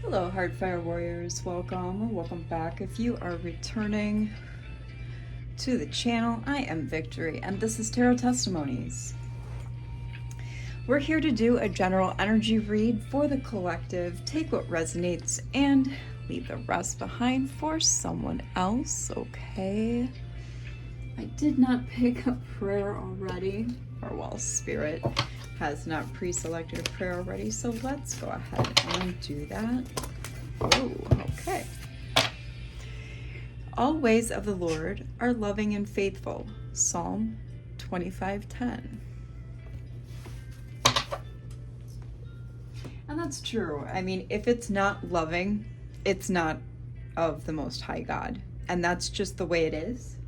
Hello, Heartfire Warriors. Welcome back. If you are returning to the channel, I am Victory, and this is Tarot Testimonies. We're here to do a general energy read for the collective. Take what resonates and leave the rest behind for someone else, okay? I did not pick a prayer already, or well, Spirit has not pre-selected a prayer already, so let's go ahead and do that. Oh, okay. All ways of the Lord are loving and faithful. Psalm 25:10. And that's true. I mean, if it's not loving, it's not of the Most High God. And that's just the way it is.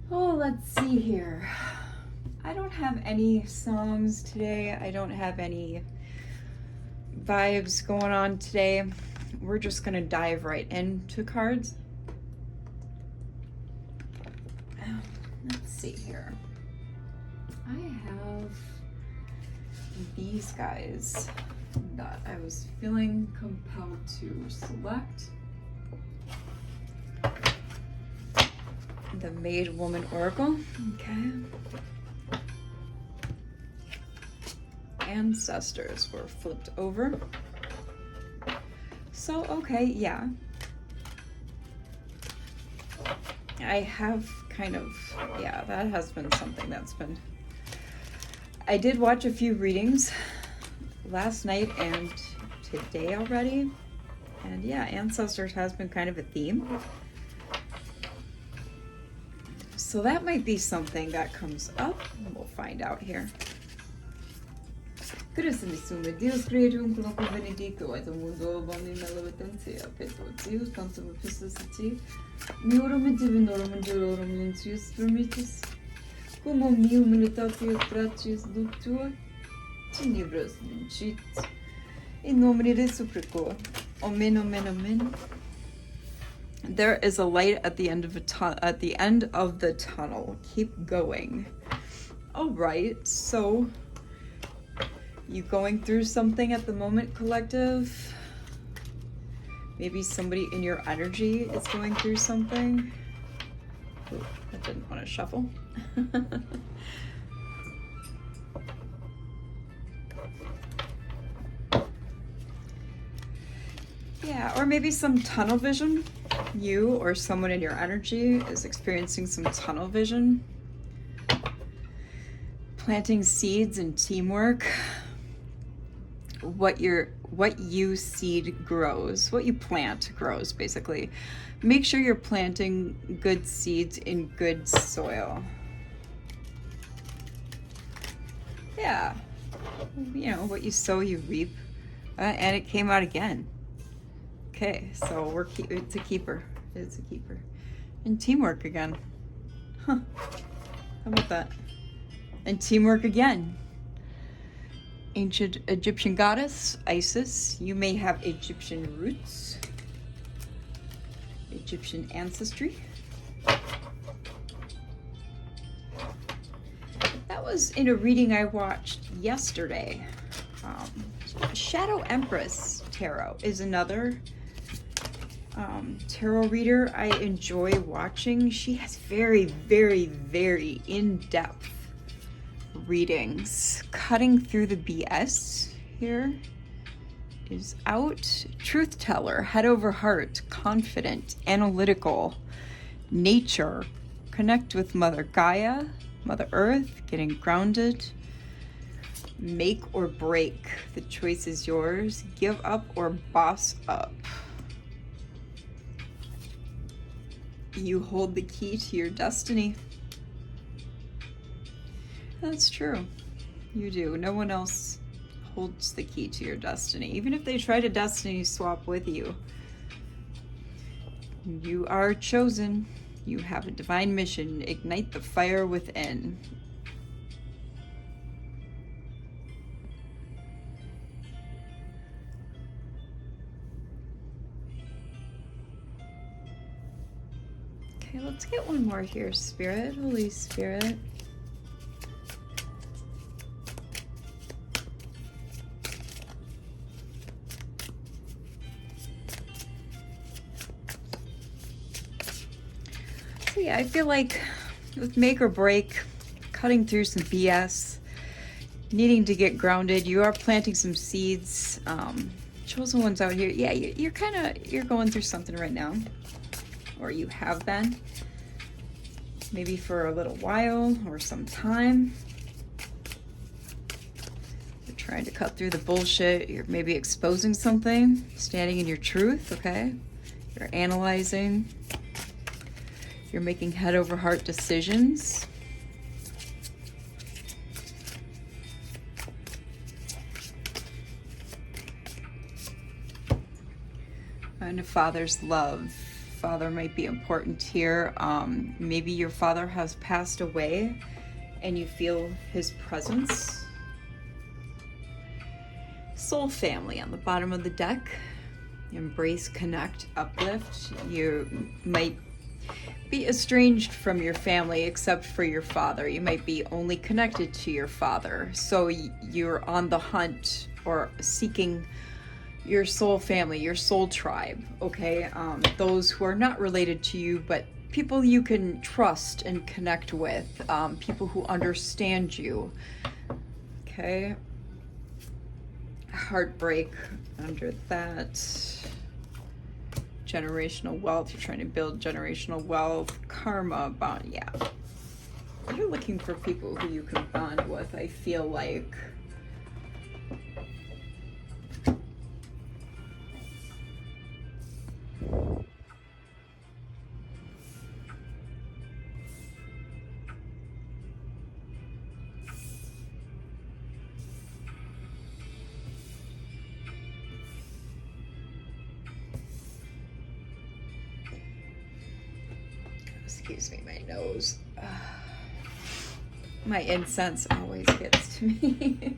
Oh, let's see here. I don't have any songs today. I don't have any vibes going on today. We're just going to dive right into cards. Let's see here. I have these guys that I was feeling compelled to select. The Maid Woman Oracle. Okay. Ancestors were flipped over. So, okay, yeah. I have kind of, yeah, that has been something that's been... I did watch a few readings last night and today already. And yeah, ancestors has been kind of a theme. So that might be something that comes up. We'll find out here. Crescimento Deus criou corpo benedito, et mundo boni malevotentia, petrotius, tantum epistosity, miorum divinorum angelorum nuntius permittis, cum omnium militatius gratius ductua, tenebras vincit, in nomine Dei supplico, amen, amen, amen. There is a light at the end of the tunnel. Keep going. All right, so you going through something at the moment, collective? Maybe somebody in your energy is going through something. Ooh, I didn't want to shuffle. Yeah, or maybe some tunnel vision. You or someone in your energy is experiencing some tunnel vision. Planting seeds and teamwork. What you seed grows, what you plant grows, basically. Make sure you're planting good seeds in good soil. Yeah, you know, what you sow, you reap. And it came out again. Okay, so it's a keeper. It's a keeper. And teamwork again. Huh. How about that? And teamwork again. Ancient Egyptian goddess, Isis. You may have Egyptian roots. Egyptian ancestry. That was in a reading I watched yesterday. Shadow Empress Tarot is another tarot reader I enjoy watching. She has very, very, very in-depth readings. Cutting Through the BS here is out. Truth teller, head over heart, confident, analytical, nature, connect with Mother Gaia, Mother Earth, getting grounded, make or break, the choice is yours, give up or boss up. You hold the key to your destiny. That's true. You do. No one else holds the key to your destiny. Even if they try to destiny swap with you. You are chosen. You have a divine mission. Ignite the fire within. Okay, let's get one more here, Spirit. Holy Spirit. Yeah, I feel like with make or break, cutting through some BS, needing to get grounded, you are planting some seeds. Chosen ones out here, yeah, you're going through something right now, or you have been, maybe for a little while or some time. You're trying to cut through the bullshit. You're maybe exposing something, standing in your truth, okay? You're analyzing. You're making head over heart decisions. And a father's love. Father might be important here. Maybe your father has passed away and you feel his presence. Soul family on the bottom of the deck. Embrace, connect, uplift. You might be estranged from your family except for your father. You might be only connected to your father. So you're on the hunt or seeking your soul family, your soul tribe, okay? Those who are not related to you, but people you can trust and connect with, people who understand you, okay? Heartbreak under that. Generational wealth, you're trying to build generational wealth. Karma, bond, yeah. You're looking for people who you can bond with, I feel like. Excuse me, my nose. My incense always gets to me.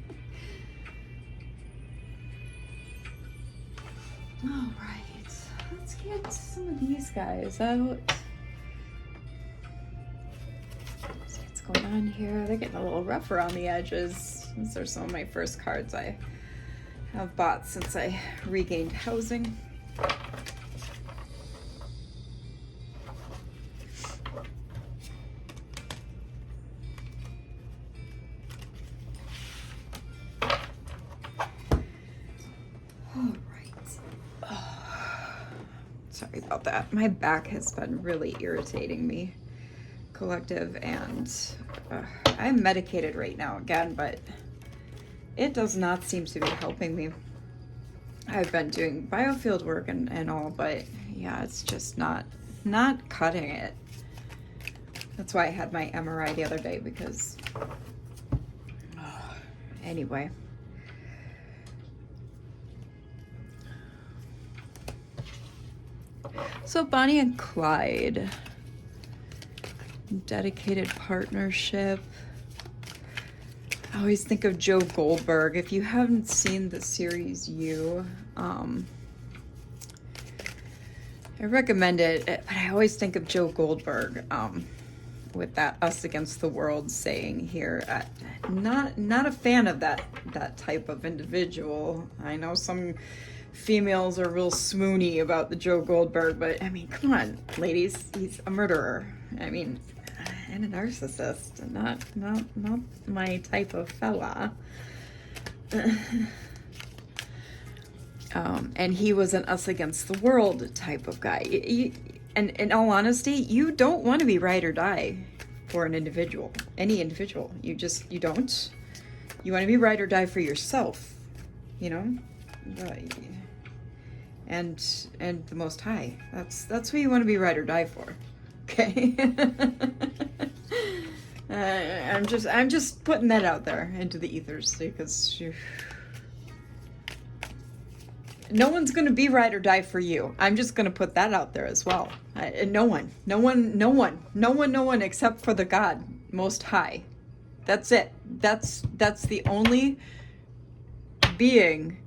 All right, let's get some of these guys out. See what's going on here. They're getting a little rough around the edges. These are some of my first cards I have bought since I regained housing. Sorry about that. My back has been really irritating me, collective, and I'm medicated right now again, but it does not seem to be helping me. I've been doing biofield work and all, but yeah, it's just not cutting it. That's why I had my MRI the other day, because anyway. So Bonnie and Clyde, dedicated partnership. I always think of Joe Goldberg. If you haven't seen the series You, I recommend it, but I always think of Joe Goldberg with that us against the world saying here. Not a fan of that type of individual. I know some females are real swoony about the Joe Goldberg, but I mean, come on, ladies, he's a murderer. I mean, and a narcissist, not my type of fella. And he was an us against the world type of guy. And in all honesty, you don't want to be ride or die for an individual, any individual. You don't. You want to be ride or die for yourself, you know? And the Most High. That's who you want to be ride or die for. Okay. I'm just putting that out there into the ethers, because no one's gonna be ride or die for you. I'm just gonna put that out there as well. No one except for the God Most High. That's it. That's the only being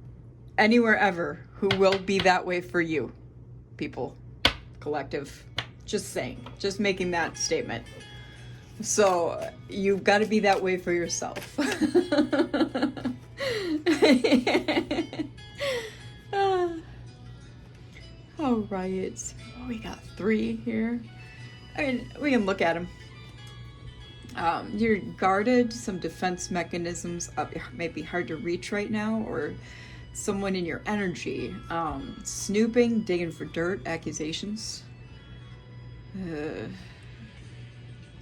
anywhere ever who will be that way for you, people, collective. Just saying, just making that statement. So you've got to be that way for yourself. All right, we got 3 here. I mean, we can look at them. You're guarded, some defense mechanisms may be hard to reach right now, or someone in your energy. Snooping, digging for dirt, accusations.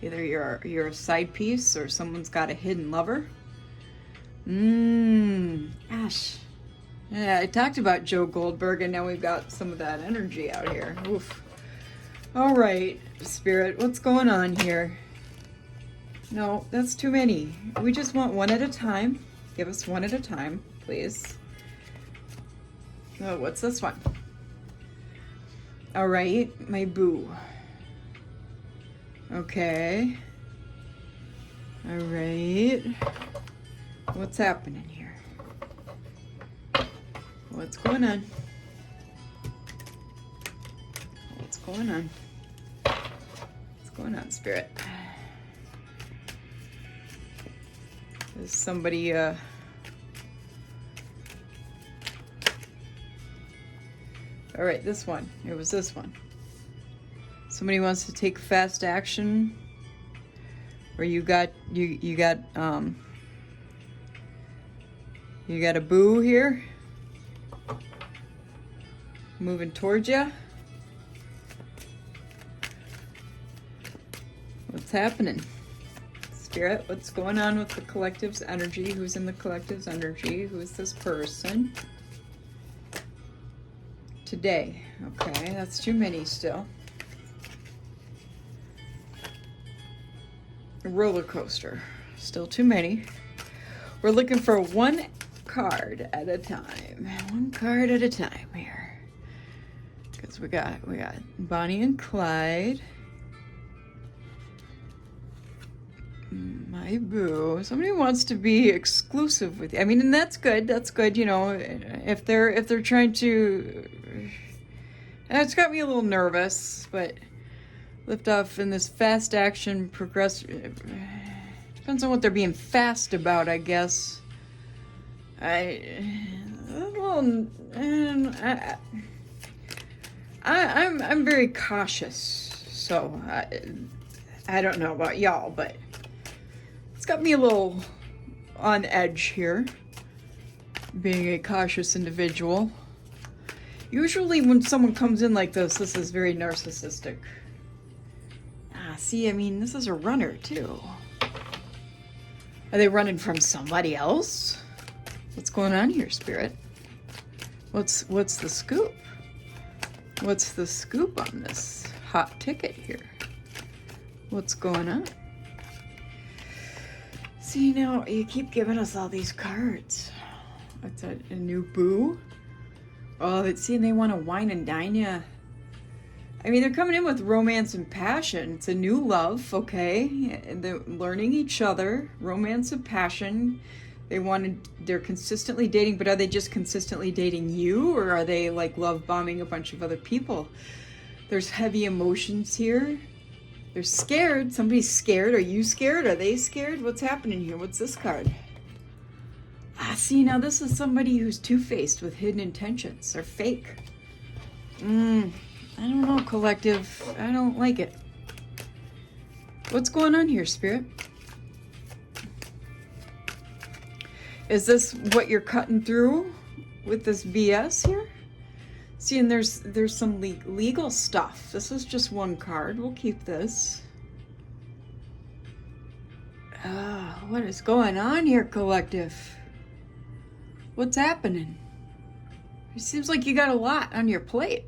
Either you're a side piece or someone's got a hidden lover. Gosh. Yeah, I talked about Joe Goldberg, and now we've got some of that energy out here. Oof. All right, Spirit, what's going on here? No, that's too many. We just want one at a time. Give us one at a time, please. Oh, what's this one? All right, my boo. Okay. All right. What's happening here? What's going on? What's going on? What's going on, Spirit? Is somebody, all right, this one. It was this one. Somebody wants to take fast action, or you got a boo here moving towards you. What's happening, Spirit? What's going on with the collective's energy? Who's in the collective's energy? Who's this person today? Okay, that's too many still. A roller coaster, still too many. We're looking for one card at a time. One card at a time here. Because we got Bonnie and Clyde. My boo. Somebody wants to be exclusive with you. I mean, and that's good. That's good, you know, if they're trying to. It's got me a little nervous, but lift off in this fast action progress. Depends on what they're being fast about, I guess. I'm very cautious, so I don't know about y'all, but it's got me a little on edge here, being a cautious individual. Usually when someone comes in like this is very narcissistic. See, I mean, this is a runner too. Are they running from somebody else? What's going on here, Spirit? What's the scoop? What's the scoop on this hot ticket here? What's going on? See, now you keep giving us all these cards. What's that, a new boo? Oh, see, and they want to wine and dine ya. I mean, they're coming in with romance and passion. It's a new love, okay? They're learning each other, romance and passion. They're consistently dating, but are they just consistently dating you, or are they like love bombing a bunch of other people? There's heavy emotions here. They're scared. Somebody's scared. Are you scared? Are they scared? What's happening here? What's this card? See, now this is somebody who's two-faced with hidden intentions. They're fake. I don't know, collective. I don't like it. What's going on here, Spirit? Is this what you're cutting through with this BS here? See, and there's some legal stuff. This is just one card. We'll keep this. What is going on here, collective? What's happening? It seems like you got a lot on your plate.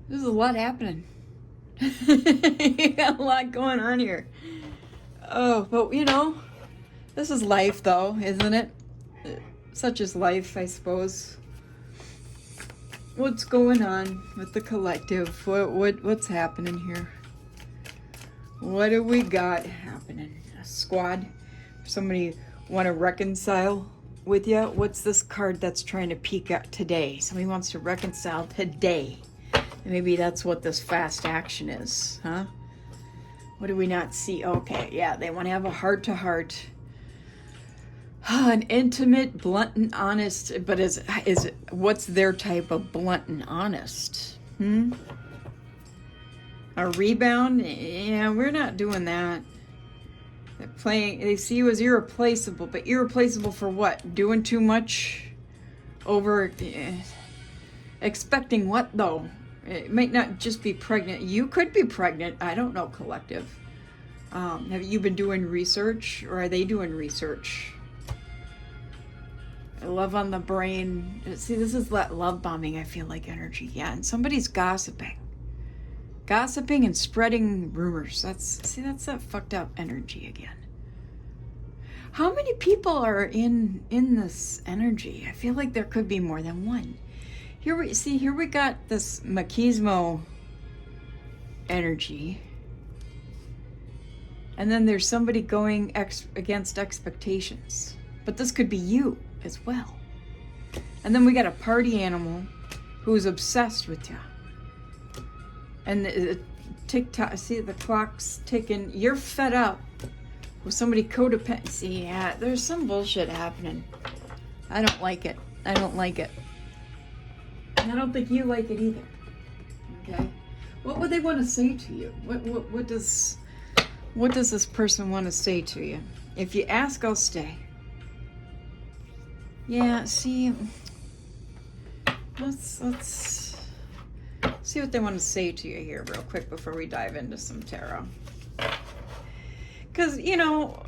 There's a lot happening. You got a lot going on here. Oh, but you know, this is life though, isn't it? Such is life, I suppose. What's going on with the collective? What's happening here? What do we got happening? A squad? Somebody want to reconcile with you? What's this card that's trying to peek at today? Somebody wants to reconcile today. Maybe that's what this fast action is, huh? What do we not see? Okay, yeah, they want to have a heart-to-heart. An intimate, blunt and honest, but what's their type of blunt and honest? A rebound? Yeah, we're not doing that. They see you as irreplaceable, but irreplaceable for what? Doing too much? Expecting what, though? It might not just be pregnant. You could be pregnant. I don't know, collective. Have you been doing research, or are they doing research? Love on the brain. See, this is that love bombing, I feel like, energy. Yeah, and somebody's gossiping. Gossiping and spreading rumors. That's that fucked up energy again. How many people are in this energy? I feel like there could be more than one. Here we got this machismo energy. And then there's somebody going against expectations. But this could be you as well. And then we got a party animal who's obsessed with you. And the tick-tock, see the clock's ticking. You're fed up with somebody codependency. Yeah, there's some bullshit happening. I don't like it. I don't like it. And I don't think you like it either. Okay? What would they want to say to you? What does this person want to say to you? If you ask, I'll stay. Yeah, see, let's see what they want to say to you here real quick before we dive into some tarot. Because, you know,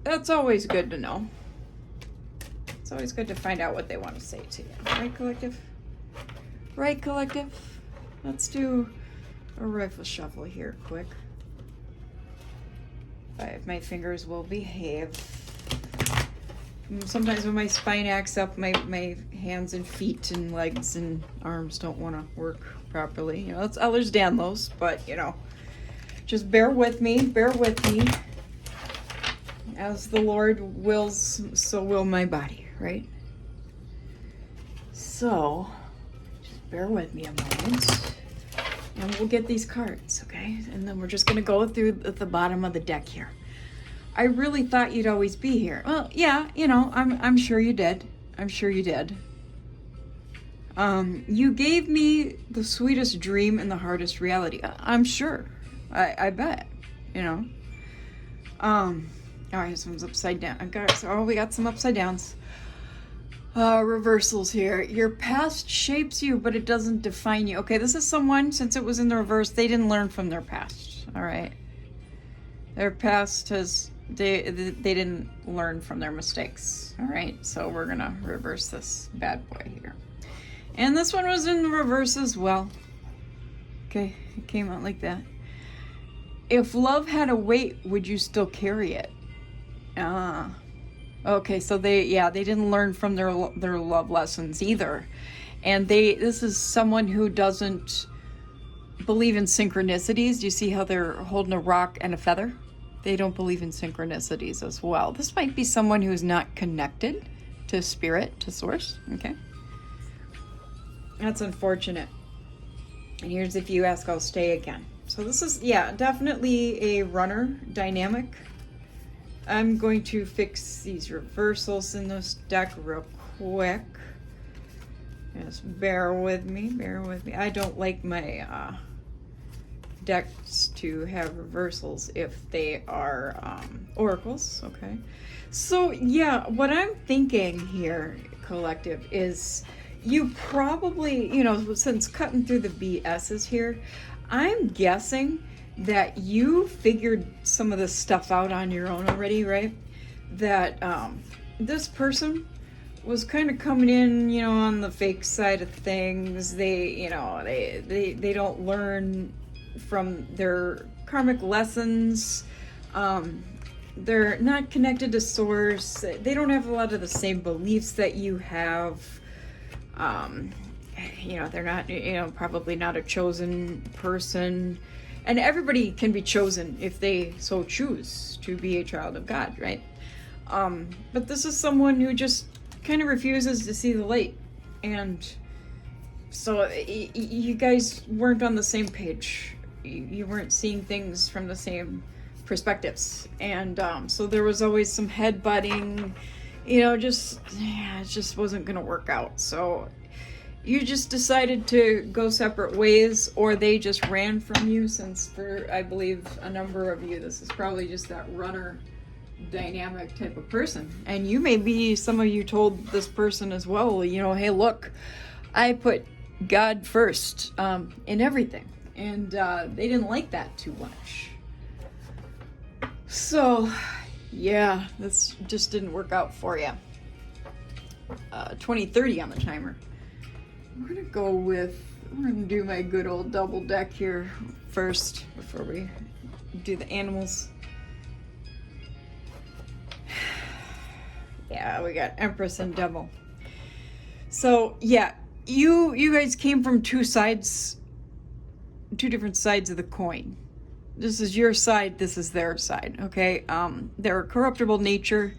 that's always good to know. It's always good to find out what they want to say to you. Right, collective? Right, collective? Let's do a rifle shuffle here quick. If my fingers will behave. Sometimes when my spine acts up, my hands and feet and legs and arms don't want to work properly. You know, it's Ehlers Danlos, but, you know, just bear with me. As the Lord wills, so will my body, right? So, just bear with me a moment. And we'll get these cards, okay? And then we're just going to go through at the bottom of the deck here. I really thought you'd always be here. Well, yeah, you know, I'm sure you did. I'm sure you did. You gave me the sweetest dream and the hardest reality. I'm sure. I bet, you know. All right, this one's upside down. We got some upside downs. Reversals here. Your past shapes you, but it doesn't define you. Okay, this is someone, since it was in the reverse, they didn't learn from their past. All right. Their past has, they didn't learn from their mistakes. All right, so we're going to reverse this bad boy here. And this one was in the reverse as well. Okay, it came out like that. If love had a weight, would you still carry it? Okay, so they didn't learn from their love lessons either. And this is someone who doesn't believe in synchronicities. Do you see how they're holding a rock and a feather? They don't believe in synchronicities as well. This might be someone who's not connected to spirit, to source, okay? That's unfortunate. And here's if you ask, I'll stay again. So this is, yeah, definitely a runner dynamic. I'm going to fix these reversals in this deck real quick. Just bear with me. I don't like my decks to have reversals if they are oracles, okay? So yeah, what I'm thinking here, collective, is you probably, you know, since cutting through the BS's here, I'm guessing that you figured some of this stuff out on your own already, right? That this person was kind of coming in, you know, on the fake side of things. They, you know, they don't learn from their karmic lessons. They're not connected to source. They don't have a lot of the same beliefs that you have. You know, they're not, you know, probably not a chosen person. And everybody can be chosen if they so choose to be a child of God, right? But this is someone who just kind of refuses to see the light. And so you guys weren't on the same page. You weren't seeing things from the same perspectives. And so there was always some head butting, you know, it just wasn't going to work out. So you just decided to go separate ways, or they just ran from you, since for, I believe, a number of you, this is probably just that runner dynamic type of person. And you may be, some of you told this person as well, you know, hey, look, I put God first in everything. And they didn't like that too much. So, yeah, this just didn't work out for you. 2030 on the timer. We're gonna do my good old double deck here first before we do the animals. Yeah, we got Empress and Devil. So yeah, you guys came from two different sides of the coin. This is your side, this is their side, okay? They're a corruptible nature.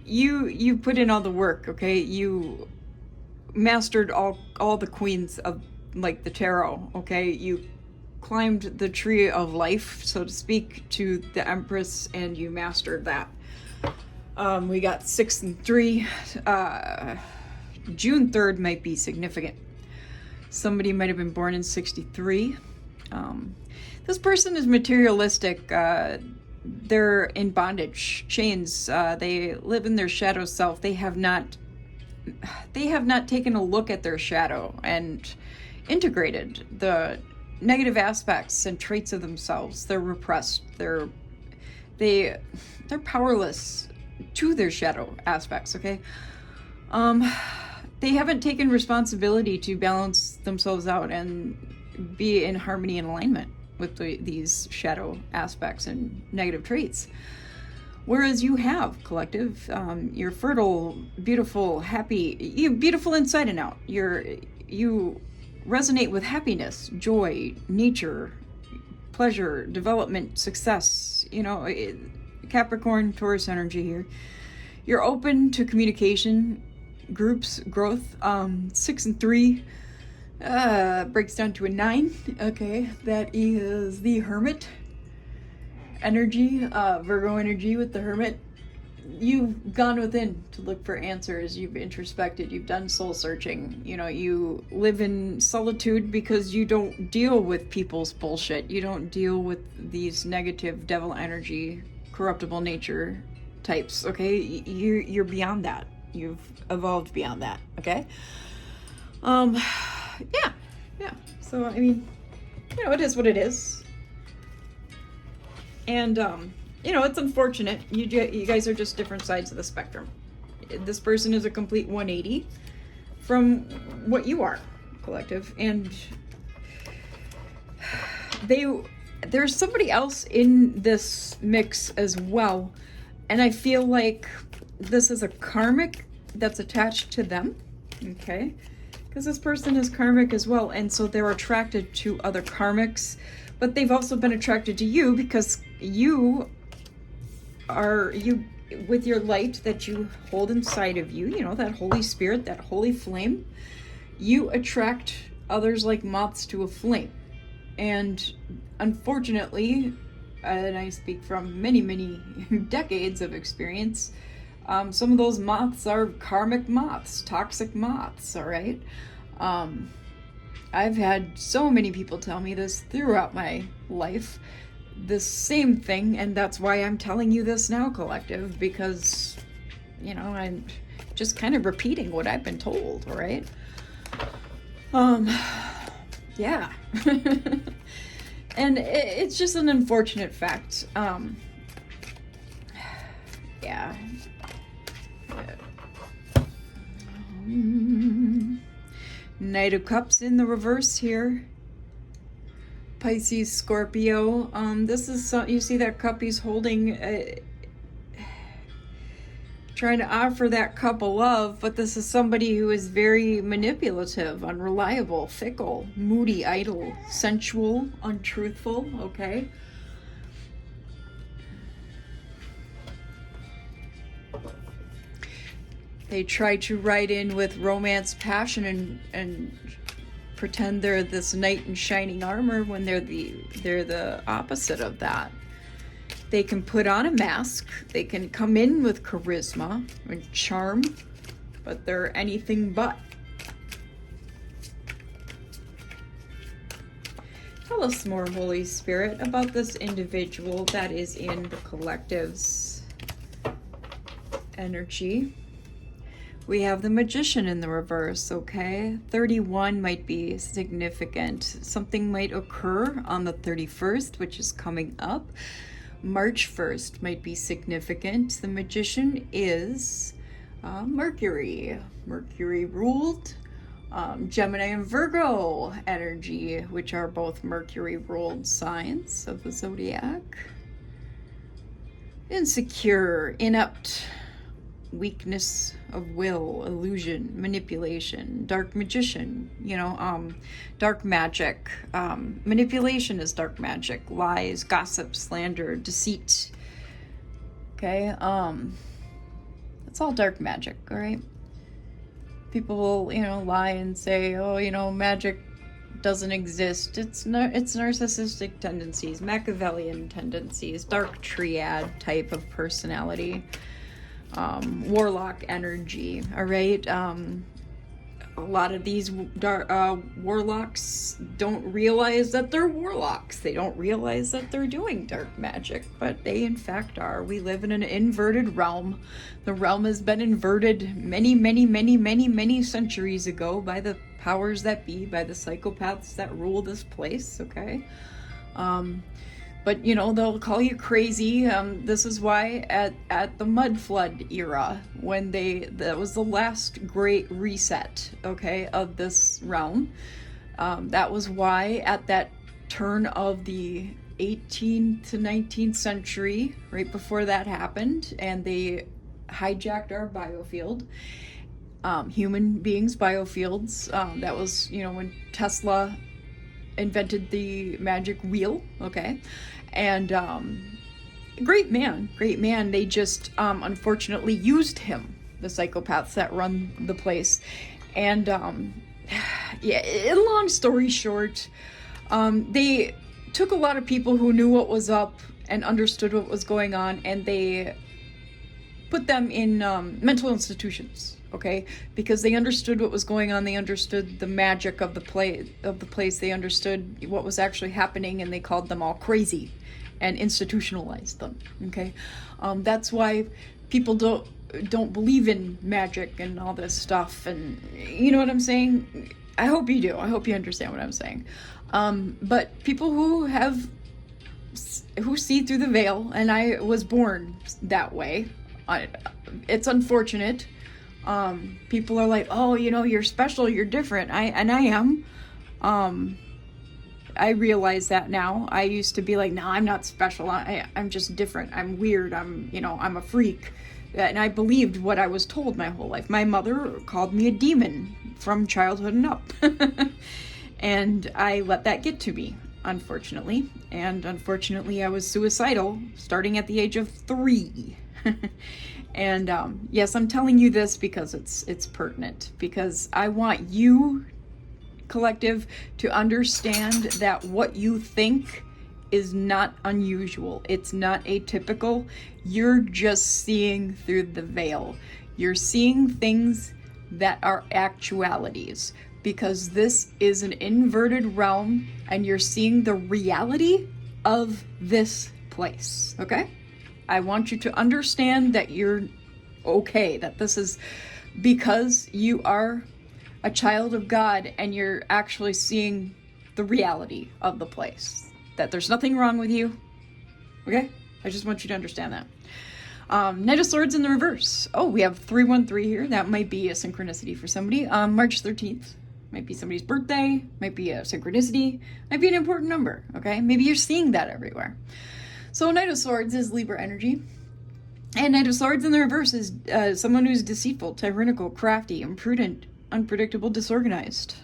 You put in all the work, okay? You mastered all the queens of, like, the tarot, okay? You climbed the tree of life, so to speak, to the Empress, and you mastered that. We got 6 and 3. June 3rd might be significant. Somebody might have been born in 63. This person is materialistic. They're in bondage, chains. They live in their shadow self. They have not taken a look at their shadow and integrated the negative aspects and traits of themselves. They're repressed. They're powerless to their shadow aspects, okay? They haven't taken responsibility to balance themselves out and be in harmony and alignment with these shadow aspects and negative traits. Whereas you have, collective, you're fertile, beautiful, happy, beautiful inside and out. You resonate with happiness, joy, nature, pleasure, development, success, you know, Capricorn, Taurus energy here. You're open to communication, groups, growth. 6 and 3 breaks down to a 9. Okay, that is the Hermit energy, Virgo energy with the Hermit. You've gone within to look for answers. You've introspected. You've done soul searching. You know, you live in solitude because you don't deal with people's bullshit. You don't deal with these negative devil energy, corruptible nature types. Okay, you're beyond that. You've evolved beyond that. Okay. Yeah. So I mean, you know, it is what it is. And you know, it's unfortunate. You guys are just different sides of the spectrum. This person is a complete 180 from what you are, collective, and there's somebody else in this mix as well, and I feel like this is a karmic that's attached to them, okay? Because this person is karmic as well, and so they're attracted to other karmics, but they've also been attracted to you because you with your light that you hold inside of you, you know, that Holy Spirit, that holy flame, you attract others like moths to a flame. And unfortunately, and I speak from many, many decades of experience, some of those moths are karmic moths, toxic moths, all right? I've had so many people tell me this throughout my life, the same thing, and that's why I'm telling you this now, collective, because, you know, I'm just kind of repeating what I've been told, all right? Yeah. And it's just an unfortunate fact. Yeah. Knight of Cups in the reverse here. Pisces, Scorpio. This is you see that cup he's holding, trying to offer that cup of love, but this is somebody who is very manipulative, unreliable, fickle, moody, idle, sensual, untruthful, okay? They try to write in with romance, passion, and pretend they're this knight in shining armor when they're the opposite of that. They can put on a mask, they can come in with charisma and charm, but they're anything but. Tell us more, Holy Spirit, about this individual that is in the collective's energy. We have the Magician in the reverse, okay? 31 might be significant. Something might occur on the 31st, which is coming up. March 1st might be significant. The Magician is Mercury. Mercury ruled Gemini and Virgo energy, which are both Mercury ruled signs of the zodiac. Insecure, inept, weakness of will, illusion, manipulation, dark magician, dark magic. Manipulation is dark magic, lies, gossip, slander, deceit. Okay, it's all dark magic, all right? People will, lie and say, oh, magic doesn't exist. It's narcissistic tendencies, Machiavellian tendencies, dark triad type of personality. Warlock energy, all right? A lot of these warlocks don't realize that they're warlocks. They don't realize that they're doing dark magic, but they in fact are. We live in an inverted realm. The realm has been inverted many centuries ago by the powers that be, by the psychopaths that rule this place, okay? But they'll call you crazy. This is why at the mud flood era, when that was the last great reset, okay, of this realm. That was why at that turn of the 18th to 19th century, right before that happened, and they hijacked our biofield, human beings' biofields. That was, when Tesla invented the magic wheel, okay? And great man. They just unfortunately used him, the psychopaths that run the place. And long story short, they took a lot of people who knew what was up and understood what was going on, and they put them in mental institutions, okay? Because they understood what was going on, they understood the magic of the place, they understood what was actually happening, and they called them all crazy and institutionalized them, okay? That's why people don't believe in magic and all this stuff, and you know what I'm saying? I hope you do. I hope you understand what I'm saying. But people who see through the veil, and I was born that way. It's unfortunate. People are like, oh, you're special, you're different. I am. I realize that now. I used to be like, no, I'm not special. I'm just different. I'm weird. I'm a freak. And I believed what I was told my whole life. My mother called me a demon from childhood and up. And I let that get to me, unfortunately. And unfortunately, I was suicidal starting at the age of 3. And yes, I'm telling you this because it's pertinent, because I want you, collective, to understand that what you think is not unusual. It's not atypical. You're just seeing through the veil. You're seeing things that are actualities, because this is an inverted realm and you're seeing the reality of this place, okay? I want you to understand that you're okay, that this is because you are a child of God and you're actually seeing the reality of the place, that there's nothing wrong with you, okay? I just want you to understand that. Knight of Swords in the reverse. Oh, we have 313 here. That might be a synchronicity for somebody. March 13th. Might be somebody's birthday. Might be a synchronicity. Might be an important number, okay? Maybe you're seeing that everywhere. So Knight of Swords is Libra energy. And Knight of Swords in the reverse is someone who's deceitful, tyrannical, crafty, imprudent, unpredictable, disorganized.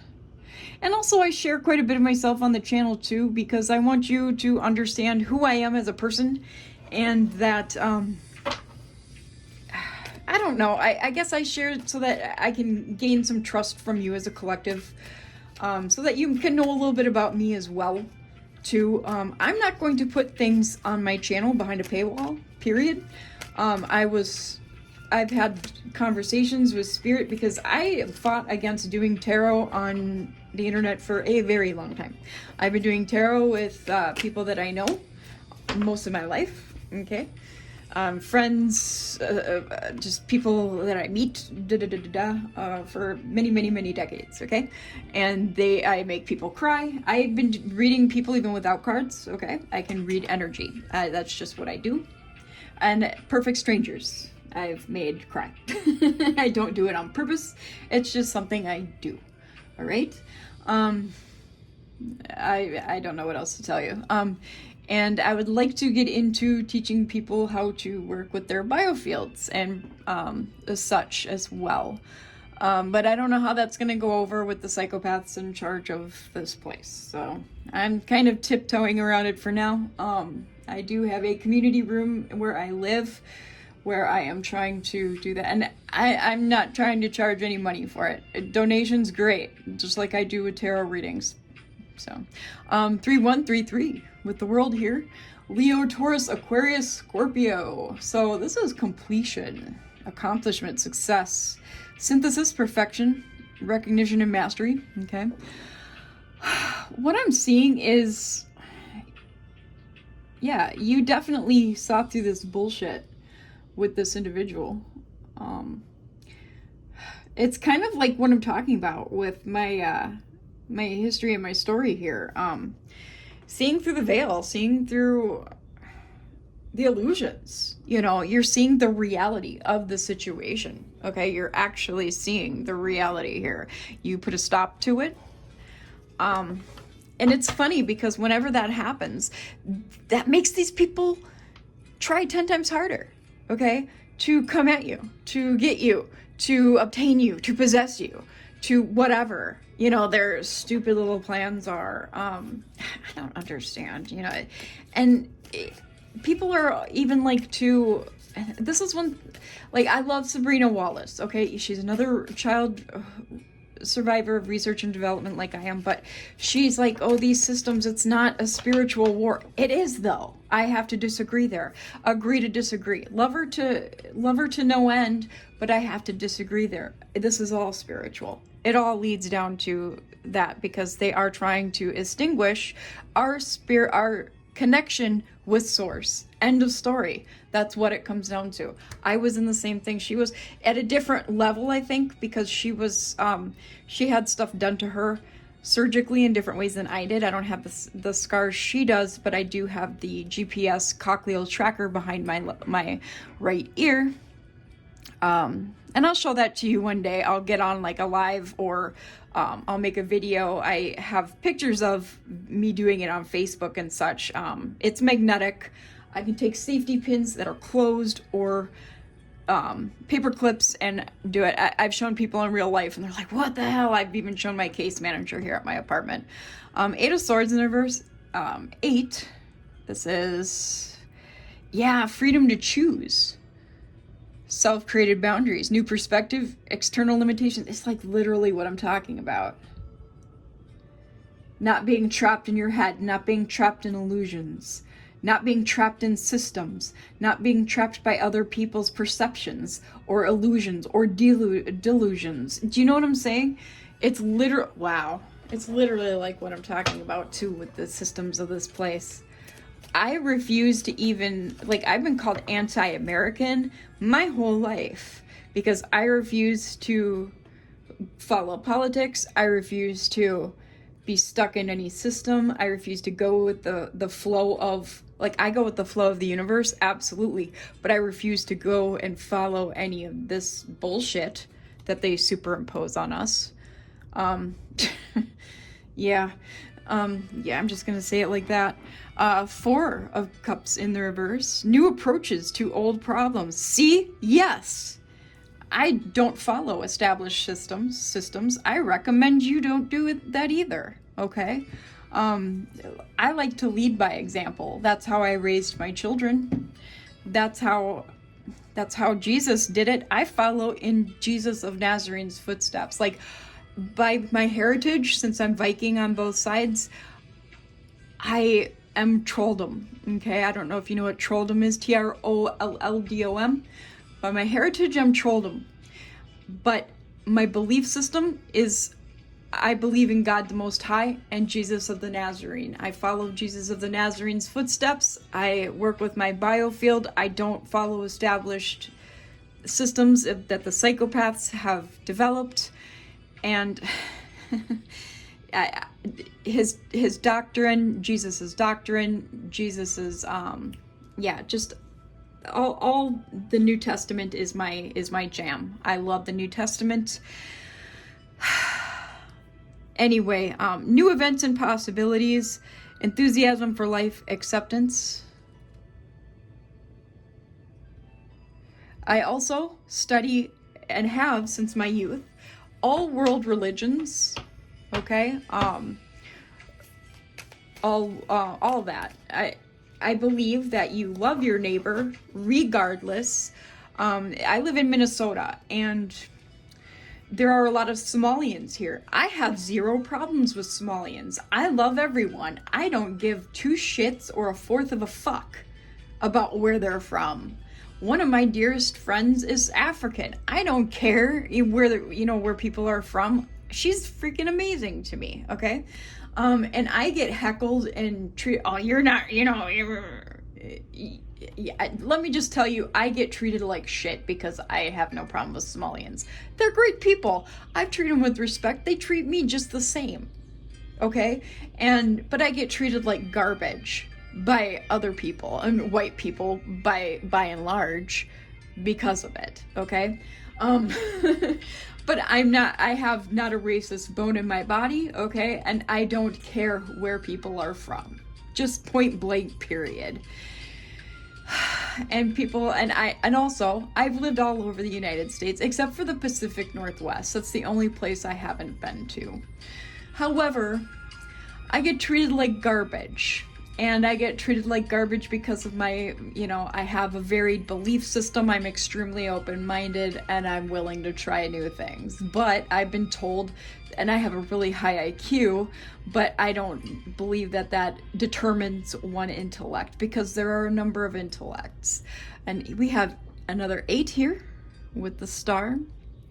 And also I share quite a bit of myself on the channel too, because I want you to understand who I am as a person, and that, I don't know, I guess I share it so that I can gain some trust from you as a collective, so that you can know a little bit about me as well, too. I'm not going to put things on my channel behind a paywall, period. I I've had conversations with spirit, because I fought against doing tarot on the internet for a very long time. I've been doing tarot with people that I know most of my life, okay? Friends, just people that I meet, for many, many, many decades, okay? And I make people cry. I've been reading people even without cards, okay? I can read energy. That's just what I do. And perfect strangers, I've made cry. I don't do it on purpose. It's just something I do, all right? I don't know what else to tell you. And I would like to get into teaching people how to work with their biofields and as such as well. But I don't know how that's going to go over with the psychopaths in charge of this place. So I'm kind of tiptoeing around it for now. I do have a community room where I live, where I am trying to do that. And I'm not trying to charge any money for it. Donations, great, just like I do with tarot readings. So 3133 with the world here. Leo, Taurus, Aquarius, Scorpio. So this is completion, accomplishment, success, synthesis, perfection, recognition, and mastery. Okay. What I'm seeing is, yeah, you definitely saw through this bullshit with this individual. It's kind of like what I'm talking about with my my history and my story here. Seeing through the veil, seeing through the illusions, you know, you're seeing the reality of the situation. Okay, you're actually seeing the reality here. You put a stop to it. And it's funny because whenever that happens, that makes these people try 10 times harder, okay, to come at you, to get you, to obtain you, to possess you, to whatever, you know, their stupid little plans are. I don't understand, you know. And people are even like this is one, like, I love Sabrina Wallace, okay? She's another child survivor of research and development like I am, but she's like, oh, these systems, it's not a spiritual war. It is, though. I have to disagree there. Agree to disagree. Love her to no end, but I have to disagree there. This is all spiritual. It all leads down to that, because they are trying to extinguish our connection with source. End of story. That's what it comes down to. I was in the same thing. She was at a different level, I think, because she was she had stuff done to her surgically in different ways than I did. I don't have the scars she does, but I do have the GPS cochlear tracker behind my right ear. And I'll show that to you one day. I'll get on like a live, or I'll make a video. I have pictures of me doing it on Facebook and such. It's magnetic. I can take safety pins that are closed, or paper clips, and do it. I've shown people in real life and they're like, what the hell? I've even shown my case manager here at my apartment. 8 of Swords in reverse. 8. This is, yeah, freedom to choose. Self-created boundaries, new perspective, external limitations. It's like literally what I'm talking about. Not being trapped in your head, not being trapped in illusions, not being trapped in systems, not being trapped by other people's perceptions or illusions or delusions. Do you know what I'm saying? It's wow. It's literally like what I'm talking about too with the systems of this place. I refuse to even, like, I've been called anti-American my whole life because I refuse to follow politics. I refuse to be stuck in any system. I refuse to go with the flow of, like, I go with the flow of the universe, absolutely, but I refuse to go and follow any of this bullshit that they superimpose on us. Yeah, I'm just gonna say it like that. 4 of Cups in the reverse. New approaches to old problems. See? Yes. I don't follow established systems. I recommend you don't do that either, okay? I like to lead by example. That's how I raised my children. That's how Jesus did it. I follow in Jesus of Nazarene's footsteps. Like, by my heritage, since I'm Viking on both sides, I am trolldom, okay? I don't know if you know what trolldom is, Trolldom. By my heritage, I'm trolldom. But my belief system is, I believe in God the Most High and Jesus of the Nazarene. I follow Jesus of the Nazarene's footsteps. I work with my biofield. I don't follow established systems that the psychopaths have developed. And his doctrine, Jesus's doctrine, Jesus's just all the New Testament is my jam. I love the New Testament. Anyway, new events and possibilities, enthusiasm for life, acceptance. I also study and have since my youth all world religions. Okay, all that. I believe that you love your neighbor regardless. I live in Minnesota, and there are a lot of Somalians here. I have zero problems with Somalians. I love everyone. I don't give two shits or a fourth of a fuck about where they're from. One of my dearest friends is African. I don't care where people are from. She's freaking amazing to me, okay? And I get heckled and you're not, let me just tell you, I get treated like shit because I have no problem with Somalians. They're great people. I've treated them with respect. They treat me just the same, okay? But I get treated like garbage by other people and white people by and large because of it, okay? But I have not a racist bone in my body, okay? And I don't care where people are from. Just point blank, period. And also, I've lived all over the United States, except for the Pacific Northwest. That's the only place I haven't been to. However, I get treated like garbage. And I get treated like garbage because of my, I have a varied belief system. I'm extremely open-minded and I'm willing to try new things. But I've been told, and I have a really high IQ, but I don't believe that determines one intellect, because there are a number of intellects. And we have another 8 here with the star.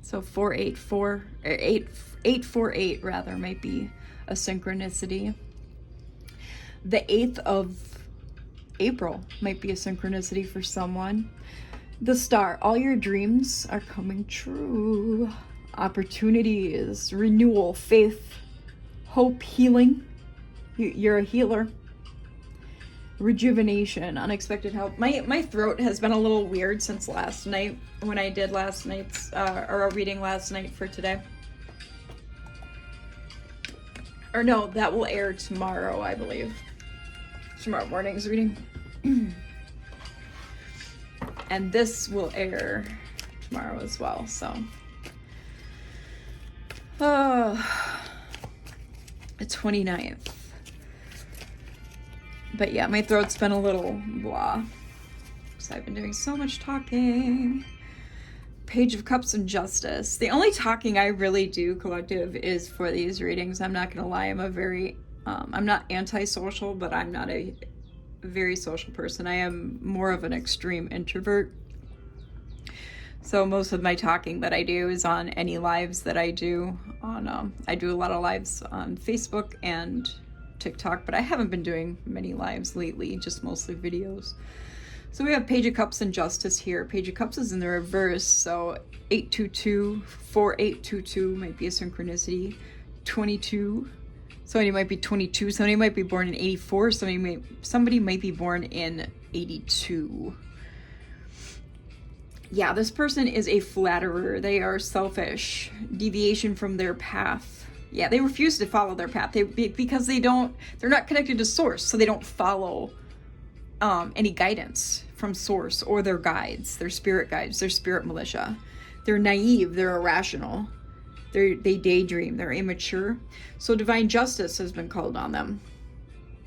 So 848 rather might be a synchronicity. The 8th of April might be a synchronicity for someone. The star, all your dreams are coming true. Opportunities, renewal, faith, hope, healing. You're a healer. Rejuvenation, unexpected help. My throat has been a little weird since last night when I did last night's, or a reading last night for today. Or no, that will air tomorrow, I believe. Tomorrow morning's reading. And this will air tomorrow as well, so. The 29th. But yeah, my throat's been a little blah. Because I've been doing so much talking. Page of Cups and Justice. The only talking I really do, collective, is for these readings. I'm not gonna lie, I'm not antisocial, but I'm not a very social person. I am more of an extreme introvert. So most of my talking that I do is on any lives that I do on, I do a lot of lives on Facebook and TikTok, but I haven't been doing many lives lately, just mostly videos. So we have Page of Cups and Justice here. Page of Cups is in the reverse, so 822, 4822 might be a synchronicity. 22. Somebody might be 22. Somebody might be born in 84. Somebody might be born in 82. Yeah, this person is a flatterer. They are selfish. Deviation from their path. Yeah, they refuse to follow their path. Because they're not connected to source, so they don't follow any guidance from source or their guides, their spirit guides, their spirit militia. They're naive. They're irrational. They daydream, they're immature. So divine justice has been called on them.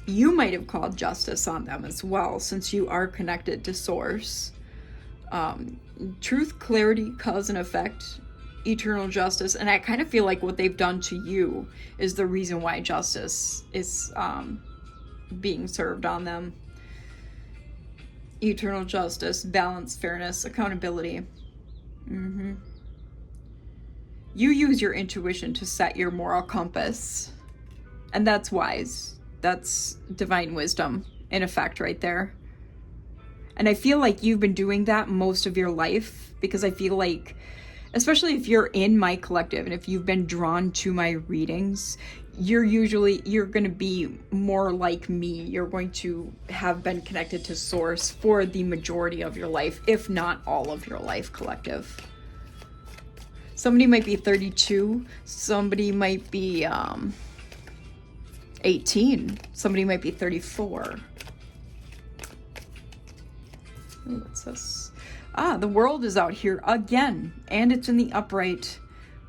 You might have called justice on them as well, since you are connected to source. Truth, clarity, cause and effect, eternal justice. And I kind of feel like what they've done to you is the reason why justice is being served on them. Eternal justice, balance, fairness, accountability. You use your intuition to set your moral compass. And that's wise. That's divine wisdom in effect right there. And I feel like you've been doing that most of your life, because I feel like, especially if you're in my collective and if you've been drawn to my readings, you're going to be more like me. You're going to have been connected to source for the majority of your life, if not all of your life, collective. Somebody might be 32. Somebody might be 18. Somebody might be 34. Ooh, what's this? Ah, the world is out here again, and it's in the upright.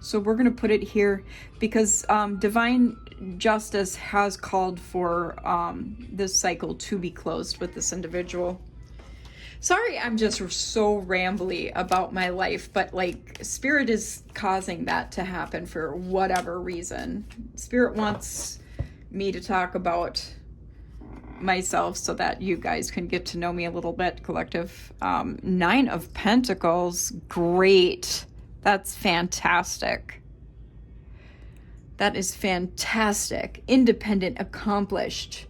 So we're going to put it here because divine justice has called for this cycle to be closed with this individual. Sorry, I'm just so rambly about my life, but like Spirit is causing that to happen for whatever reason. Spirit wants me to talk about myself so that you guys can get to know me a little bit, collective. 9 of Pentacles, great. That's fantastic. That is fantastic. Independent, accomplished.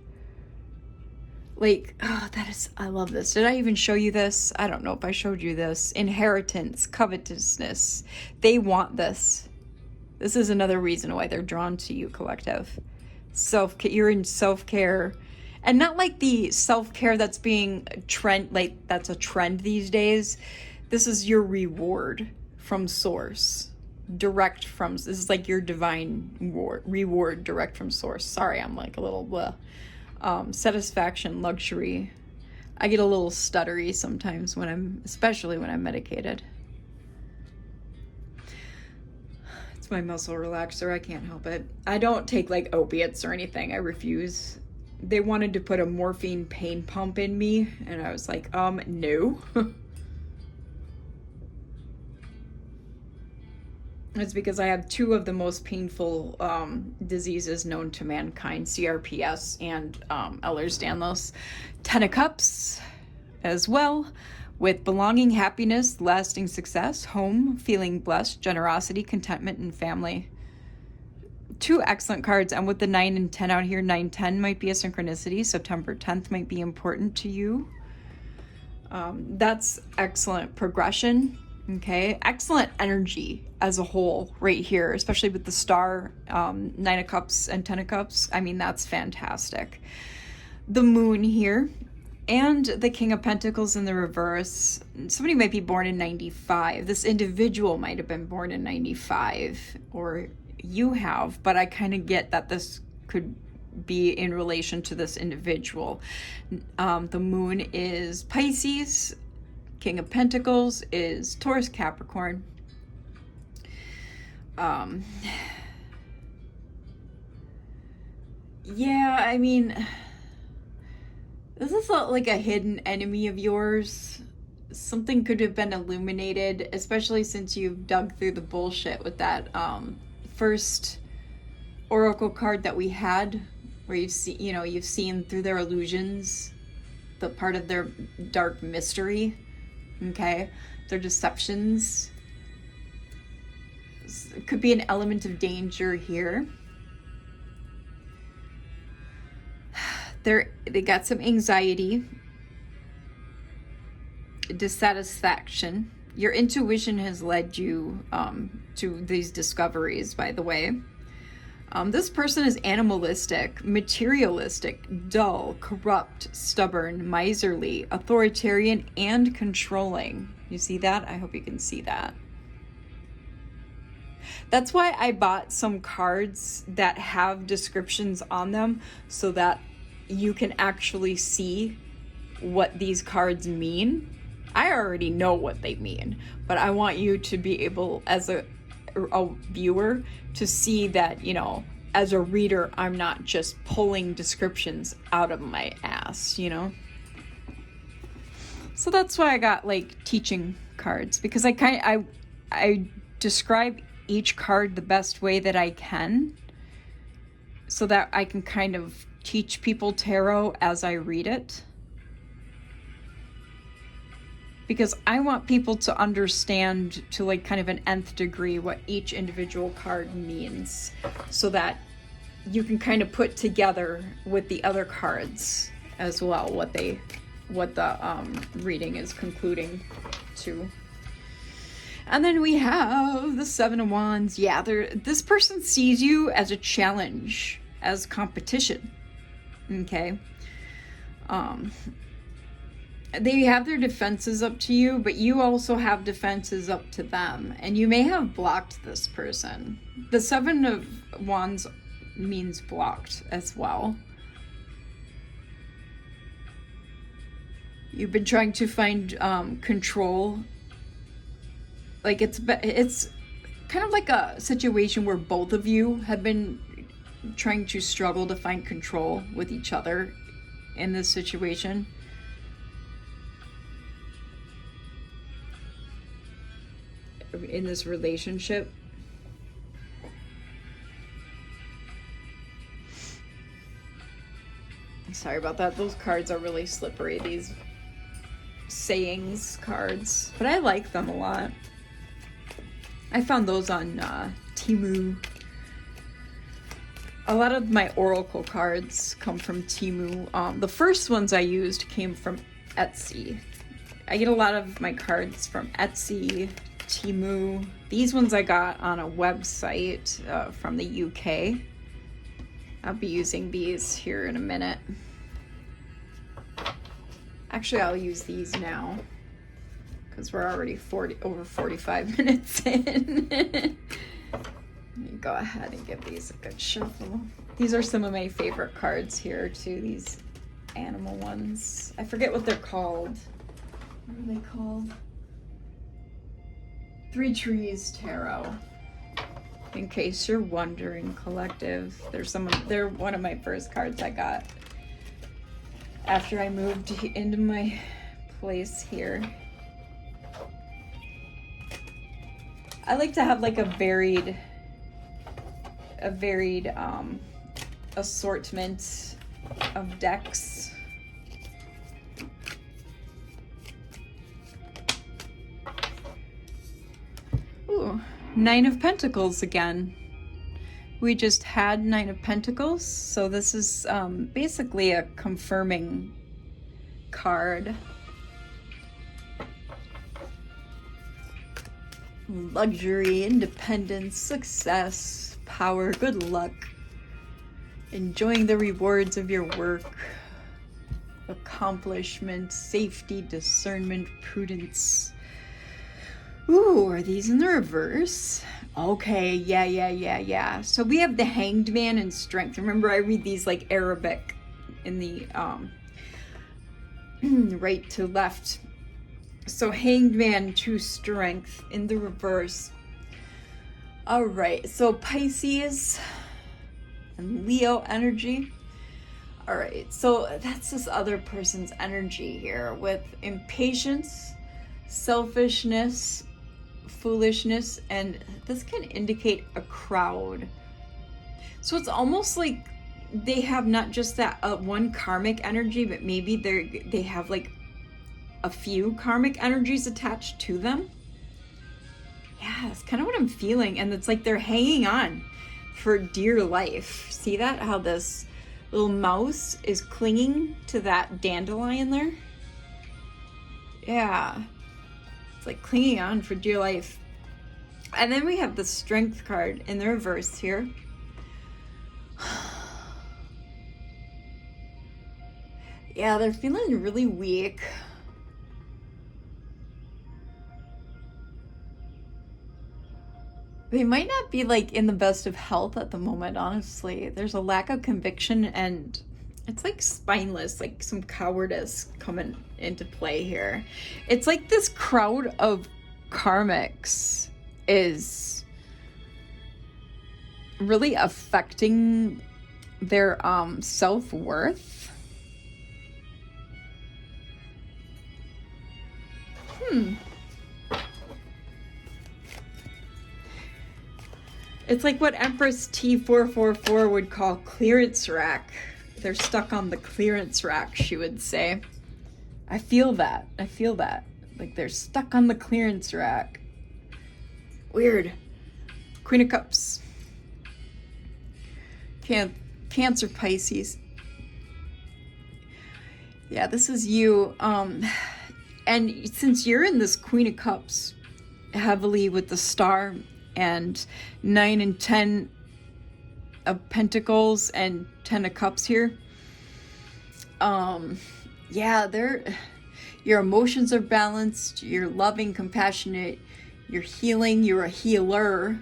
Like, oh, I love this. Did I even show you this? I don't know if I showed you this. Inheritance, covetousness. They want this. This is another reason why they're drawn to you, collective. You're in self-care. And not like the self-care that's being trend, like that's a trend these days. This is your reward from source. This is like your divine reward direct from source. Sorry, I'm like a little blah. Satisfaction, luxury. I get a little stuttery sometimes especially when I'm medicated. It's my muscle relaxer, I can't help it. I don't take like opiates or anything, I refuse. They wanted to put a morphine pain pump in me, and I was like, no. It's because I have 2 of the most painful diseases known to mankind, CRPS and Ehlers-Danlos. 10 of Cups as well, with belonging, happiness, lasting success, home, feeling blessed, generosity, contentment, and family. 2 excellent cards, and with the 9 and 10 out here, 9-10 might be a synchronicity. September 10th might be important to you. That's excellent progression. Okay, excellent energy as a whole right here, especially with the star, 9 of Cups and 10 of Cups. I mean, that's fantastic. The moon here and the King of Pentacles in the reverse. Somebody might be born in 95. This individual might have been born in 95, or you have, but I kind of get that this could be in relation to this individual. The moon is Pisces. King of Pentacles is Taurus, Capricorn. Yeah, I mean, this is like a hidden enemy of yours. Something could have been illuminated, especially since you've dug through the bullshit with that first oracle card that we had, where you've seen through their illusions, the part of their dark mystery. Okay, their deceptions. It could be an element of danger here. They got some anxiety, dissatisfaction. Your intuition has led you to these discoveries, by the way. This person is animalistic, materialistic, dull, corrupt, stubborn, miserly, authoritarian, and controlling. You see that? I hope you can see that. That's why I bought some cards that have descriptions on them, so that you can actually see what these cards mean. I already know what they mean, but I want you to be able, as a viewer, to see that, as a reader, I'm not just pulling descriptions out of my ass, So that's why I got like teaching cards, because I describe each card the best way that I can, so that I can kind of teach people tarot as I read it. because I want people to understand to like kind of an nth degree what each individual card means, so that you can kind of put together with the other cards as well what the reading is concluding to. And then we have the Seven of Wands. Yeah, this person sees you as a challenge, as competition. Okay. They have their defenses up to you, but you also have defenses up to them. And you may have blocked this person. The Seven of Wands means blocked as well. You've been trying to find control. Like it's kind of like a situation where both of you have been trying to struggle to find control with each other in this situation. In this relationship. Sorry about that. Those cards are really slippery, these sayings cards, but I like them a lot. I found those on Temu. A lot of my oracle cards come from Temu. The first ones I used came from Etsy. I get a lot of my cards from Etsy, Temu. These ones I got on a website from the UK. I'll be using these here in a minute. Actually, I'll use these now because we're already over 45 minutes in. Let me go ahead and give these a good shuffle. These are some of my favorite cards here too, these animal ones. I forget what they're called. What are they called? Three Trees Tarot. In case you're wondering, collective. They're one of my first cards I got after I moved into my place here. I like to have like a varied assortment of decks. Ooh, Nine of Pentacles again. We just had Nine of Pentacles, so this is basically a confirming card. Luxury, independence, success, power, good luck, enjoying the rewards of your work, accomplishment, safety, discernment, prudence. Ooh, are these in the reverse? Okay, yeah. So we have the Hanged Man and Strength. Remember, I read these like Arabic in the right to left. So Hanged Man to Strength in the reverse. All right, so Pisces and Leo energy. All right, so that's this other person's energy here with impatience, selfishness, foolishness, and this can indicate a crowd. So it's almost like they have not just that one karmic energy, but maybe they have like a few karmic energies attached to them. Yeah, that's kind of what I'm feeling. And it's like they're hanging on for dear life. See that? How this little mouse is clinging to that dandelion there? Yeah. It's like clinging on for dear life. And then we have the Strength card in the reverse here. Yeah, they're feeling really weak. They might not be like in the best of health at the moment, honestly. There's a lack of conviction and it's like spineless, like some cowardice coming into play here. It's like this crowd of karmics is really affecting their self-worth. It's like what Empress T444 would call clearance rack. They're stuck on the clearance rack, she would say. I feel that. Like they're stuck on the clearance rack. Weird. Queen of Cups. Cancer, Pisces. Yeah, this is you. And since you're in this Queen of Cups heavily with the Star and 9 and 10 of Pentacles and 10 of Cups here, yeah, your emotions are balanced, you're loving, compassionate, you're healing, you're a healer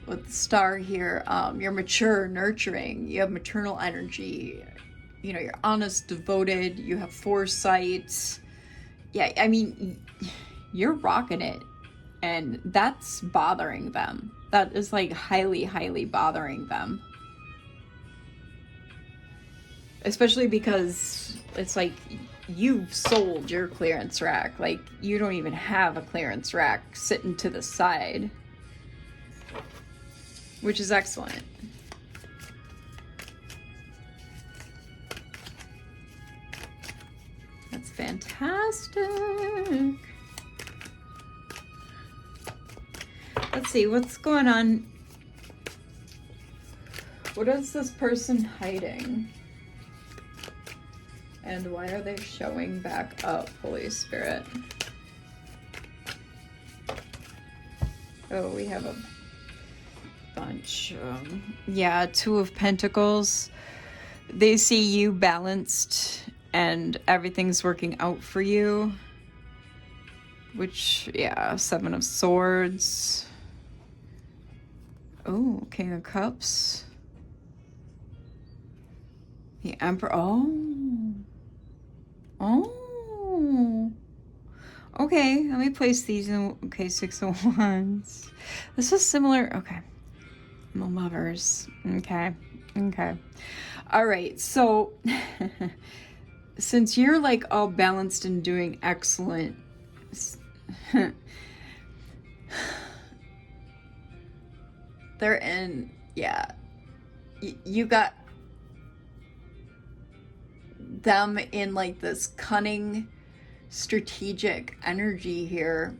with the Star here. You're mature, nurturing, you have maternal energy, you know, you're honest, devoted, you have foresight. Yeah, I mean, you're rocking it, and that's bothering them. That is like highly, highly bothering them. Especially because it's like you've sold your clearance rack. Like you don't even have a clearance rack sitting to the side, which is excellent. That's fantastic. Let's see what's going on. What is this person hiding? And why are they showing back up, Holy Spirit? Oh, we have a bunch. Yeah, 2 of Pentacles. They see you balanced and everything's working out for you. Which, yeah, 7 of Swords. Oh, King of Cups. The Emperor. Oh. Okay, let me place these in. Okay, 6 of Wands. This is similar. Okay. The Lovers. Okay. All right, so since you're like all balanced and doing excellent, they're in, yeah, you got them in like this cunning, strategic energy here.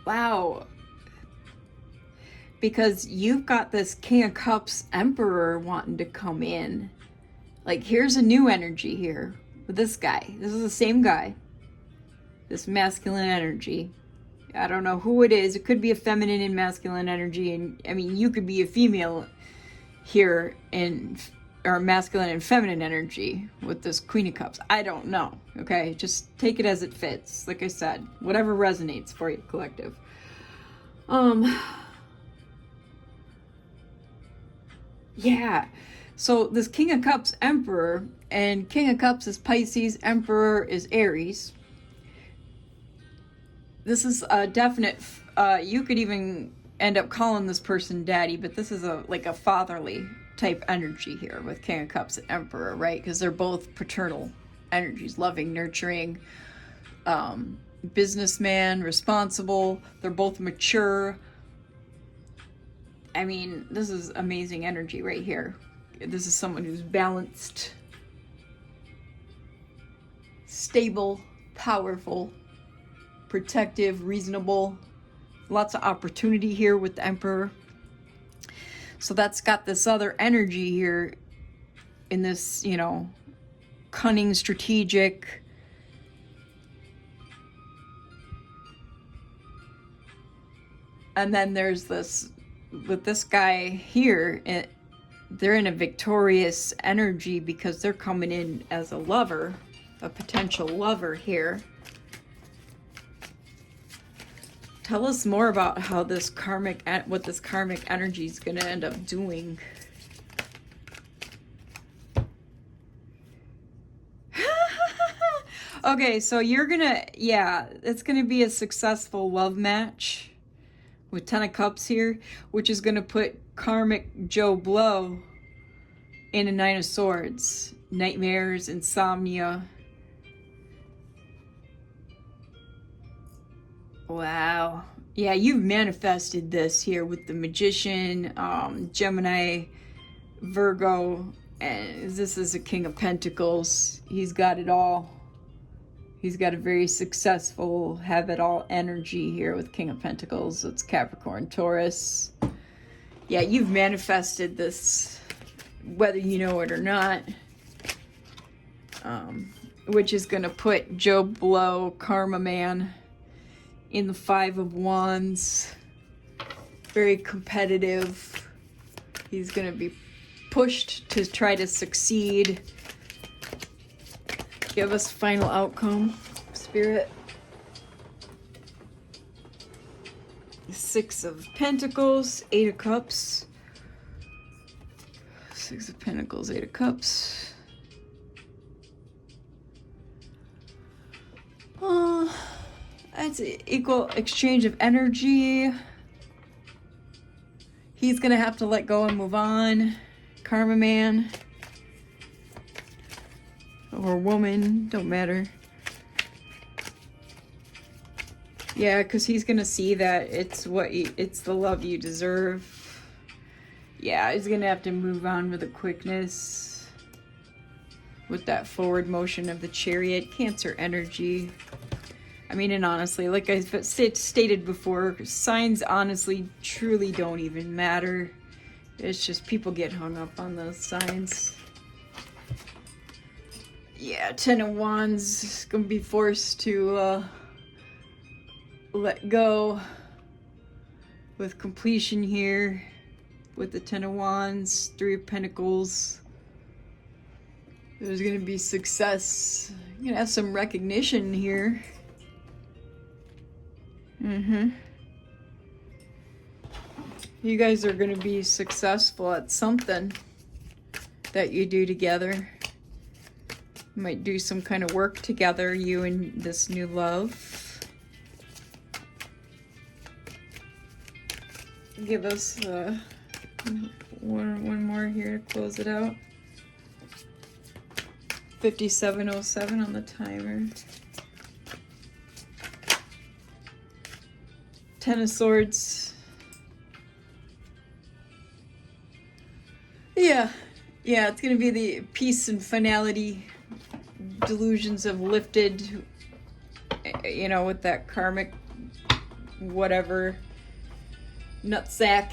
Wow. Because you've got this King of Cups Emperor wanting to come in. Like, here's a new energy here with this guy. This is the same guy. This masculine energy. I don't know who it is. It could be a feminine and masculine energy. And I mean, you could be a female here in, or masculine and feminine energy with this Queen of Cups. I don't know. Okay. Just take it as it fits. Like I said, whatever resonates for you, collective. Yeah. So this King of Cups Emperor, and King of Cups is Pisces, Emperor is Aries. This is a definite, you could even end up calling this person daddy, but this is like a fatherly type energy here with King of Cups and Emperor, right? Because they're both paternal energies, loving, nurturing, businessman, responsible. They're both mature. I mean, this is amazing energy right here. This is someone who's balanced, stable, powerful, protective, reasonable. Lots of opportunity here with the Emperor. So that's got this other energy here in this, you know, cunning, strategic. And then there's this, with this guy here, they're in a victorious energy because they're coming in as a lover, a potential lover here. Tell us more about how this karmic, what this karmic energy is going to end up doing. Okay, so you're going to, yeah, it's going to be a successful love match with 10 of Cups here, which is going to put karmic Joe Blow in a 9 of Swords. Nightmares, insomnia. Wow. Yeah, you've manifested this here with the Magician, Gemini, Virgo, And this is a King of Pentacles. He's got it all. He's got a very successful, have it all energy here with King of Pentacles. It's Capricorn, Taurus. Yeah, you've manifested this, whether you know it or not. Which is going to put Job Blow, Karma Man, in the 5 of Wands. Very competitive. He's going to be pushed to try to succeed. Give us final outcome, Spirit. 6 of Pentacles, 8 of Cups. 6 of Pentacles, 8 of Cups. It's an equal exchange of energy. He's gonna have to let go and move on. Karma Man. Or woman, don't matter. Yeah, because he's gonna see that it's it's the love you deserve. Yeah, he's gonna have to move on with a quickness. With that forward motion of the Chariot, Cancer energy. I mean, and honestly, like I stated before, signs honestly truly don't even matter. It's just people get hung up on those signs. Yeah, 10 of Wands is gonna be forced to let go with completion here with the 10 of Wands, 3 of Pentacles. There's gonna be success. You're gonna have some recognition here. You guys are gonna be successful at something that you do together. You might do some kind of work together, you and this new love. Give us one more here to close it out. 5707 on the timer. 10 of Swords. Yeah, it's gonna be the peace and finality. Delusions have lifted, you know, with that karmic whatever nutsack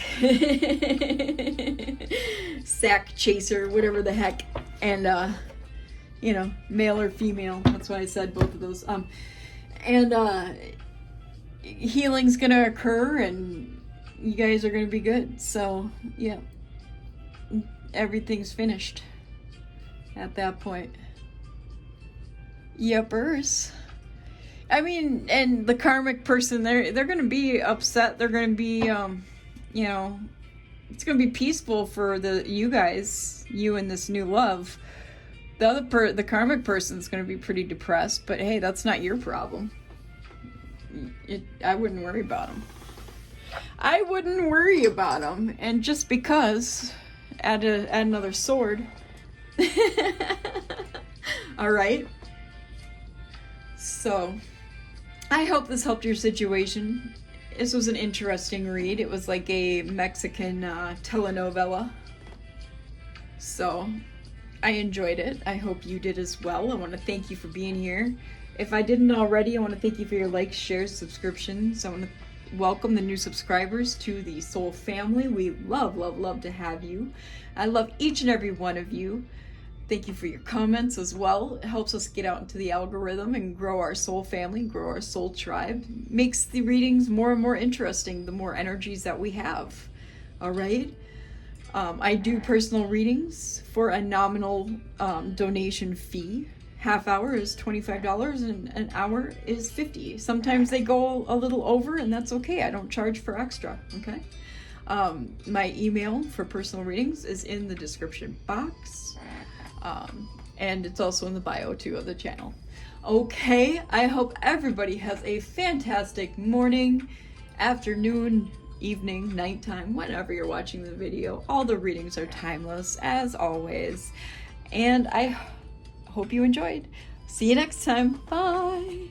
sack chaser, whatever the heck, and you know, male or female, that's why I said both of those, and healing's gonna occur and you guys are gonna be good. So yeah, everything's finished at that point. Yepers. I mean, and the karmic person, they're gonna be upset. They're gonna be, you know, it's gonna be peaceful for you guys, you and this new love. The karmic person's gonna be pretty depressed, but hey, that's not your problem. I wouldn't worry about them. I wouldn't worry about them. And just because, add another sword. All right. So, I hope this helped your situation. This was an interesting read. It was like a Mexican telenovela. So, I enjoyed it. I hope you did as well. I want to thank you for being here. If I didn't already, I want to thank you for your likes, shares, subscriptions. I want to welcome the new subscribers to the Soul family. We love to have you. I love each and every one of you. Thank you for your comments as well. It helps us get out into the algorithm and grow our soul family, grow our soul tribe. Makes the readings more and more interesting the more energies that we have. All right? I do personal readings for a nominal donation fee. Half hour is $25 and an hour is $50. Sometimes they go a little over and that's okay. I don't charge for extra, okay? My email for personal readings is in the description box. And it's also in the bio too of the channel. Okay, I hope everybody has a fantastic morning, afternoon, evening, nighttime, whenever you're watching the video. All the readings are timeless as always. And I hope you enjoyed. See you next time. Bye.